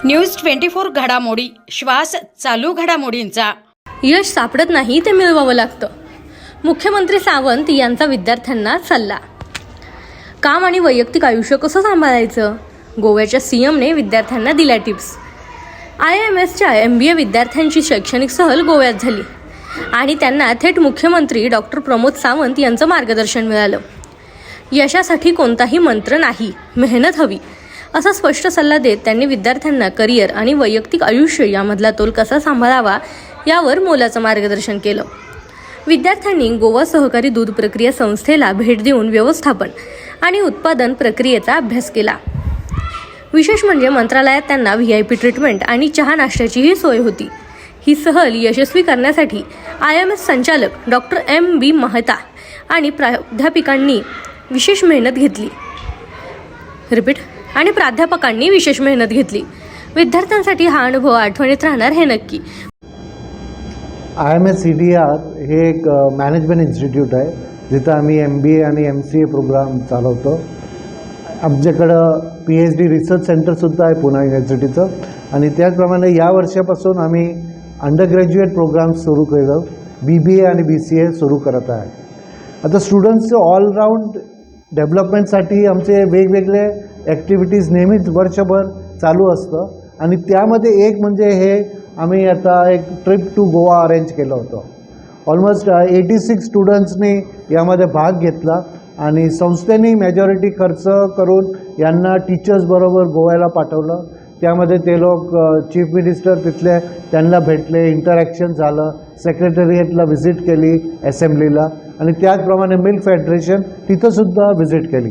News 24 घडामोडी, श्वास चालू घडामोडींचा. यश सापडत नाही ते मिळवावं लागतं. मुख्यमंत्री सावंत यांचा विद्यार्थ्यांना सल्ला. काम आणि वैयक्तिक आयुष्य कसं सांभाळायचं, गोव्याच्या सीएमने विद्यार्थ्यांना दिल्या टिप्स. IIMSच्या MBA विद्यार्थ्यांची शैक्षणिक सहल गोव्यात झाली आणि त्यांना थेट मुख्यमंत्री डॉक्टर प्रमोद सावंत यांचं मार्गदर्शन मिळालं. यशासाठी कोणताही मंत्र नाही, मेहनत हवी, असा स्पष्ट सल्ला देत त्यांनी विद्यार्थ्यांना करिअर आणि वैयक्तिक आयुष्य यामधला तोल कसा सांभाळावा यावर मोलाचं मार्गदर्शन केलं. विद्यार्थ्यांनी गोवा सहकारी दूध प्रक्रिया संस्थेला भेट देऊन व्यवस्थापन आणि उत्पादन प्रक्रियेचा अभ्यास केला. विशेष म्हणजे मंत्रालयात त्यांना VIP ट्रीटमेंट आणि चहा नाश्त्याचीही सोय होती. ही सहल यशस्वी करण्यासाठी IIMS संचालक डॉक्टर MB मेहता आणि प्राध्यापकांनी विशेष मेहनत घेतली. विद्यार्थ्यांसाठी हा अनुभव आठवणीत राहणार हे नक्की. IIMS CDR हे एक मॅनेजमेंट इन्स्टिट्यूट आहे जिथं आम्ही MBA आणि MCA प्रोग्राम चालवतो. आमच्याकडं PhD रिसर्च सेंटरसुद्धा आहे पुणे युनिव्हर्सिटीचं आणि त्याचप्रमाणे या वर्षापासून आम्ही अंडर ग्रॅज्युएट प्रोग्राम्स सुरू केलं, BBA आणि BCA सुरू करत आहे. आता स्टुडंट्सचं ऑलराऊंड डेव्हलपमेंटसाठी आमचे वेगवेगळे ॲक्टिव्हिटीज नेहमीच वर्षभर चालू असतं आणि त्यामध्ये एक म्हणजे हे आम्ही आता एक ट्रिप टू गोवा अरेंज केलं होतं. ऑलमोस्ट 86 स्टुडंट्सनी यामध्ये भाग घेतला आणि संस्थेने मेजॉरिटी खर्च करून यांना टीचर्सबरोबर गोव्याला पाठवलं. त्यामध्ये ते लोक चीफ मिनिस्टर तिथले त्यांना भेटले, इंटरॅक्शन झालं, सेक्रेटरिएटला व्हिजिट केली असेंब्लीला आणि त्याचप्रमाणे मिल्क फेडरेशन तिथंसुद्धा व्हिजिट केली.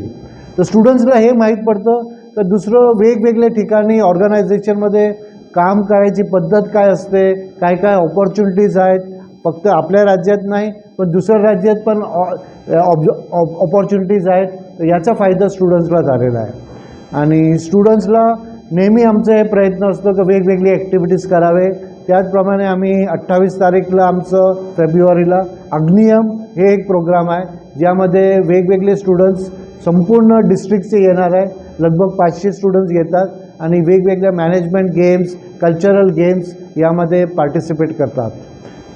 तर स्टुडंट्सला हे माहीत पडतं की दुसरं वेगवेगळ्या ठिकाणी ऑर्गनायझेशनमध्ये काम करायची पद्धत काय असते, काय काय ऑपॉर्च्युनिटीज आहेत, फक्त आपल्या राज्यात नाही पण दुसऱ्या राज्यात पण ऑपॉर्च्युनिटीज आहेत. तर याचा फायदा स्टुडंट्सला झालेला आहे आणि स्टुडंट्सला नेहमी आमचं हे प्रयत्न असतो की वेगवेगळी ॲक्टिव्हिटीज करावे. त्याचप्रमाणे आम्ही 28 तारीखला आमचं फेब्रुवारीला अग्नियम हे एक प्रोग्राम आहे ज्यामध्ये वेगवेगळे स्टुडंट्स संपूर्ण डिस्ट्रिक्टचे येणार आहे. लगभग 500 स्टुडंट्स येतात आणि वेगवेगळ्या मॅनेजमेंट गेम्स, कल्चरल गेम्स यामध्ये पार्टिसिपेट करतात.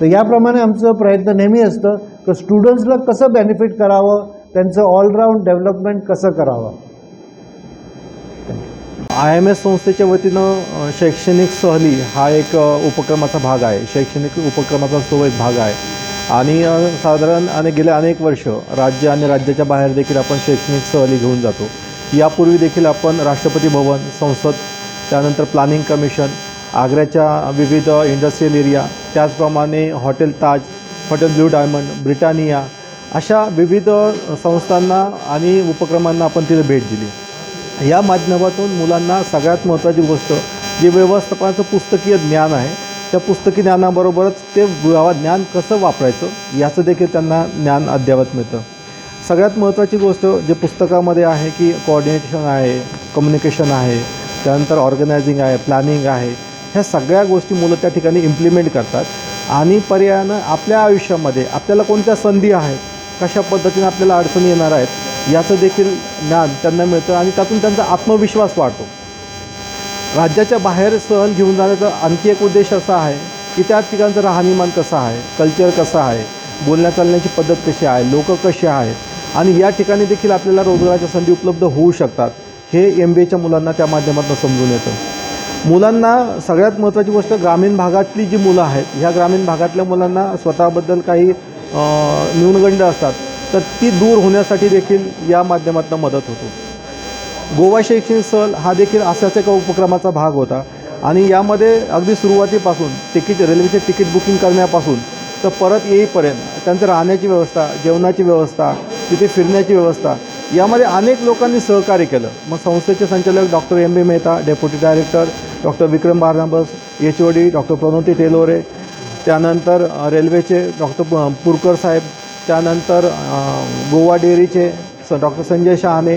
तर याप्रमाणे आमचं प्रयत्न नेहमी असतं की स्टुडंट्सला कसं बेनिफिट करावं, त्यांचं ऑलराऊंड डेव्हलपमेंट कसं करावं. IIMS संस्थेच्या वतीनं शैक्षणिक सहली हा एक उपक्रमाचा भाग आहे. शैक्षणिक उपक्रमाचा तो एक भाग आहे आणि साधारण गेल्या अनेक वर्ष राज्य आणि राज्याच्या बाहेर देखील आपण शैक्षणिक सहली घेऊन जातो. यापूर्वी देखील आपण राष्ट्रपती भवन, संसद, त्यानंतर प्लॅनिंग कमिशन, आग्र्याच्या विविध इंडस्ट्रियल एरिया, त्याचप्रमाणे हॉटेल ताज, हॉटेल ब्लू डायमंड, ब्रिटानिया अशा विविध संस्थांना आणि उपक्रमांना आपण तिथे भेट दिली. या माध्यमातून मुलांना सगळ्यात महत्त्वाची गोष्ट जे व्यवस्थापनाचं पुस्तकीय ज्ञान आहे त्या पुस्तकी ज्ञानाबरोबरच ते ज्ञान कसं वापरायचं याचं देखील त्यांना ज्ञान अद्ययावत मिळतं. सगळ्यात महत्त्वाची गोष्ट जे पुस्तकामध्ये आहे की कोऑर्डिनेशन आहे, कम्युनिकेशन आहे, त्यानंतर ऑर्गनायझिंग आहे, प्लॅनिंग आहे, ह्या सगळ्या गोष्टी मुलं त्या ठिकाणी इम्प्लिमेंट करतात आणि पर्यायानं आपल्या आयुष्यामध्ये आपल्याला कोणत्या संधी आहेत, कशा पद्धतीने आपल्याला अडचणी येणार आहेत याचं देखील ज्ञान त्यांना मिळतं आणि त्यातून त्यांचा आत्मविश्वास वाढतो. राज्याच्या बाहेर सहल घेऊन जाण्याचा आणखी एक उद्देश असा आहे की त्या ठिकाणचं राहणीमान कसं आहे, कल्चर कसं आहे, बोलण्या चालण्याची पद्धत कशी आहे, लोक कशी आहेत आणि या ठिकाणी देखील आपल्याला रोजगाराच्या संधी उपलब्ध होऊ शकतात हे MBAच्या मुलांना त्या माध्यमातून समजून येतं. मुलांना सगळ्यात महत्त्वाची गोष्ट ग्रामीण भागातली जी मुलं आहेत ह्या ग्रामीण भागातल्या मुलांना स्वतःबद्दल काही न्यूनगंड असतात तर ती दूर होण्यासाठी देखील या माध्यमातून मदत होतो. गोवा शैक्षणिक सहल हा देखील असाच एका उपक्रमाचा भाग होता आणि यामध्ये अगदी सुरुवातीपासून रेल्वेचे तिकीट बुकिंग करण्यापासून तर परत येईपर्यंत त्यांचं राहण्याची व्यवस्था, जेवणाची व्यवस्था, तिथे फिरण्याची व्यवस्था यामध्ये अनेक लोकांनी सहकार्य केलं. मग संस्थेचे संचालक doctor MB Mehta, deputy director doctor Vikram Barnabas, HOD doctor Pranoti Telore, त्यानंतर रेल्वेचे डॉक्टर पुरकर साहेब, त्यानंतर गोवा डेअरीचे डॉक्टर संजय शहाणे,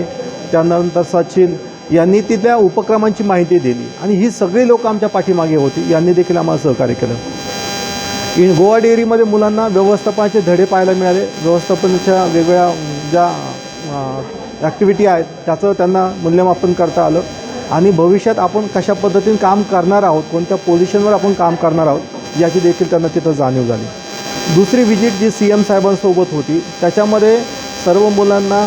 त्यानंतर सचिन यांनी तिथल्या उपक्रमांची माहिती दिली आणि ही सगळी लोक आमच्या पाठीमागे होती. यांनी देखील आम्हाला सहकार्य केलं. गोवा डेअरीमध्ये मुलांना व्यवस्थापनाचे धडे पाहायला मिळाले. व्यवस्थापनाच्या वेगवेगळ्या ज्या ॲक्टिव्हिटी आहेत त्याचं त्यांना मूल्यमापन करता आलं आणि भविष्यात आपण कशा पद्धतीने काम करणार आहोत, कोणत्या पोझिशनवर आपण काम करणार आहोत याची देखील त्यांना तिथं जाणीव झाली. दुसरी व्हिजिट जी CM साहेबांसोबत होती त्याच्यामध्ये सर्व मुलांना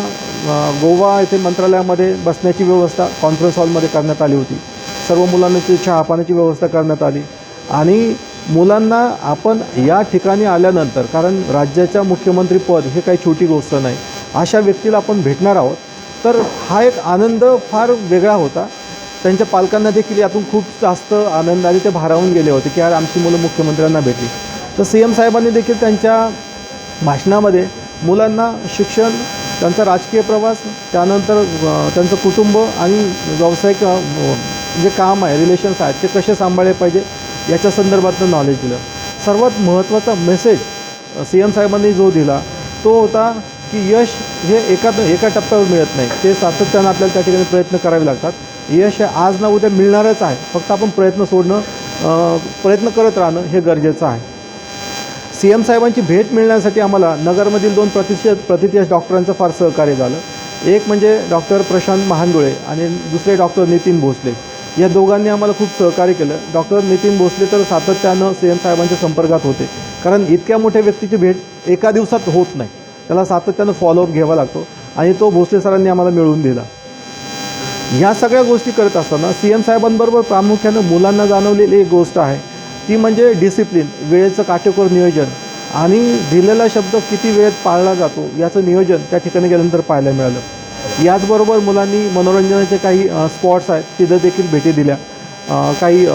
गोवा येथे मंत्रालयामध्ये बसण्याची व्यवस्था कॉन्फरन्स हॉलमध्ये करण्यात आली होती. सर्व मुलांना ती चहा पाण्याची व्यवस्था करण्यात आली आणि मुलांना आपण या ठिकाणी आल्यानंतर, कारण राज्याच्या मुख्यमंत्री पद हे काही छोटी गोष्ट नाही, अशा व्यक्तीला आपण भेटणार आहोत, तर हा एक आनंद फार वेगळा होता. त्यांच्या पालकांना देखील यातून खूप जास्त आनंदाने ते भारावून गेले होते की यार आमची मुलं मुख्यमंत्र्यांना भेटली. तर CM साहेबांनी देखील त्यांच्या भाषणामध्ये मुलांना शिक्षण, त्यांचा राजकीय प्रवास, त्यानंतर त्यांचं कुटुंब आणि व्यावसायिक जे काम आहे, रिलेशन्स आहेत ते कसे सांभाळले पाहिजे याच्या संदर्भातलं नॉलेज दिलं. सर्वात महत्त्वाचा मेसेज CM साहेबांनी जो दिला तो होता की यश हे एका टप्प्यावर मिळत नाही, ते सातत्यानं आपल्याला त्या ठिकाणी प्रयत्न करावे लागतात. यश हे आज ना उद्या मिळणारच आहे, फक्त आपण प्रयत्न करत राहणं हे गरजेचं आहे. CM साहेबांची भेट मिळण्यासाठी आम्हाला नगरमधील 2 प्रतिष्ठित डॉक्टरांचं फार सहकार्य झालं. एक म्हणजे डॉक्टर प्रशांत महानडोळे आणि दुसरे डॉक्टर नितीन भोसले. या दोघांनी आम्हाला खूप सहकार्य केलं. डॉक्टर नितीन भोसले तर सातत्यानं CM साहेबांच्या संपर्कात होते, कारण इतक्या मोठ्या व्यक्तीची भेट एका दिवसात होत नाही, त्याला सातत्यानं फॉलोअप घ्यावा लागतो आणि तो भोसले सरांनी आम्हाला मिळवून दिला. ह्या सगळ्या गोष्टी करत असताना CM साहेबांबरोबर प्रामुख्यानं मुलांना जाणवलेली एक गोष्ट आहे ती म्हणजे डिसिप्लिन, वेळेचं काटेकोर नियोजन आणि दिलेला शब्द किती वेळेत पाळला जातो याचं नियोजन त्या ठिकाणी गेल्यानंतर पाहायला मिळालं. याचबरोबर मुलांनी मनोरंजनाचे काही स्पॉट्स आहेत तिथं देखील भेटी दिल्या. काही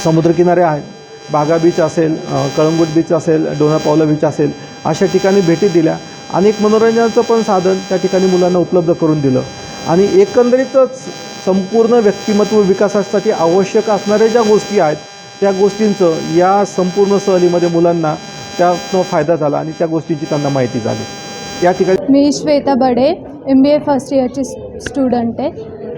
समुद्रकिनारे आहेत, बागा बीच असेल, कळंगूट बीच असेल, डोनापावला बीच असेल, अशा ठिकाणी भेटी दिल्या आणि एक मनोरंजनाचं पण साधन त्या ठिकाणी मुलांना उपलब्ध करून दिलं. आणि एकंदरीतच संपूर्ण व्यक्तिमत्व विकासासाठी आवश्यक असणाऱ्या ज्या गोष्टी आहेत त्या गोष्टींचं या संपूर्ण सहलीमध्ये मुलांना त्यातनं फायदा झाला आणि त्या गोष्टींची त्यांना माहिती झाली. या ठिकाणी मी श्वेता बडे MBA फर्स्ट इयरची स्टुडंट आहे.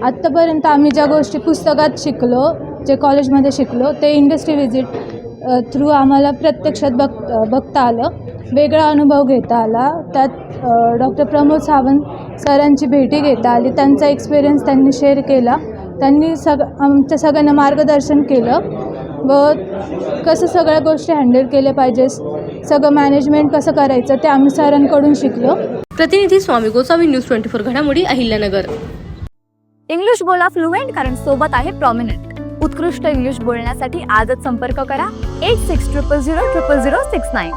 आत्तापर्यंत आम्ही ज्या गोष्टी पुस्तकात शिकलो, जे कॉलेजमध्ये शिकलो, ते इंडस्ट्री व्हिजिट थ्रू आम्हाला प्रत्यक्षात बघता आलं, वेगळा अनुभव घेता आला. त्यात डॉक्टर प्रमोद सावंत सरांची भेटी घेता आली, त्यांचा एक्सपिरियन्स त्यांनी शेअर केला, त्यांनी आमच्या सगळ्यांना मार्गदर्शन केलं व कसं सगळ्या गोष्टी हँडल केल्या पाहिजे, सगळं मॅनेजमेंट कसं करायचं ते आम्ही सरांकडून शिकलो. प्रतिनिधी स्वामी गोसावी, न्यूज 24 घडामोडी, अहिल्यानगर. इंग्लिश बोला फ्लुएंट, कारण सोबत आहे प्रॉमिनंट. उत्कृष्ट इंग्लिश बोलण्यासाठी आजच संपर्क करा 8600000069.